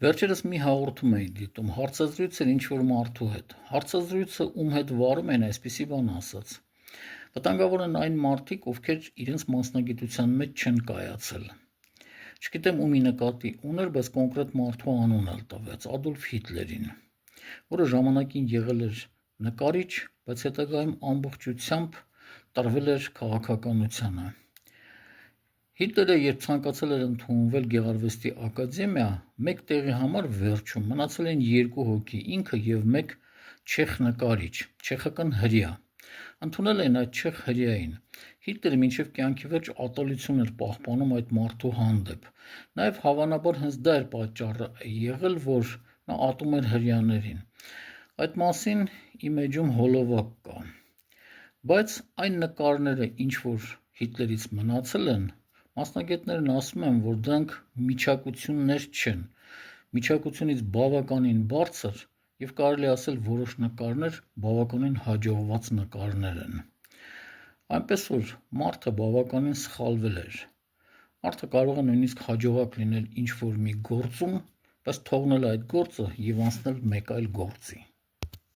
Վերջերս մի հաղորդում էի դիտում, հարցազրույց էր ինչ-որ մարդու հետ։ Հարցազրույցը ում հետ վարում են, այսպիսի բան ասաց. վտանգավոր են այն մարդիկ, ովքեր իրենց մասնագիտության մեջ չեն կայացել։ Չգիտեմ ումի նկատի ուներ, բայց կոնկրետ մարդու անուն էլ տվեց՝ Ադոլֆ Հիտլերին, որը ժամանակին եղել էր նկարիչ, բայց հետագայում ամբողջությամբ տրվել էր քաղաքականությանը։ Հիտլերը, երբ ցանկացել էր ընդունվել Գեղարվեստի ակադեմիա, մեկ տեղի համար վերջում մնացել են 2 հոգի, ինքը եւ մեկ չեխ նկարիչ, չեխական հրեա։ Ընդունել են այդ չեխ հրեային։ Հիտլերը մինչև կյանքի վերջ ատելություն էր պահպանում այդ մարդու հանդեպ։ Նաեւ հավանաբար հենց դա էր պատճառը եղել, որ նա ատում էր հրեաներին։ Այդ մասին իմ էջում հոլովակ կա։ Բայց այն նկարները, ինչ որ Հիտլերից մնացել են, մասնագետներն ասում են, որ դրանք միջակություններ չեն, միջակությունից բավականին բարձր եւ կարելի ասել որոշ նկարներ բավականին հաջողված նկարներ են։ Այնպես որ մարդը բավականին սխալվել էր։ Մարդը կարող է նույնիսկ հաջողակ լինել ինչ որ մի գործում, բայց թողնել այդ գործը եւ անցնել մեկ այլ գործի։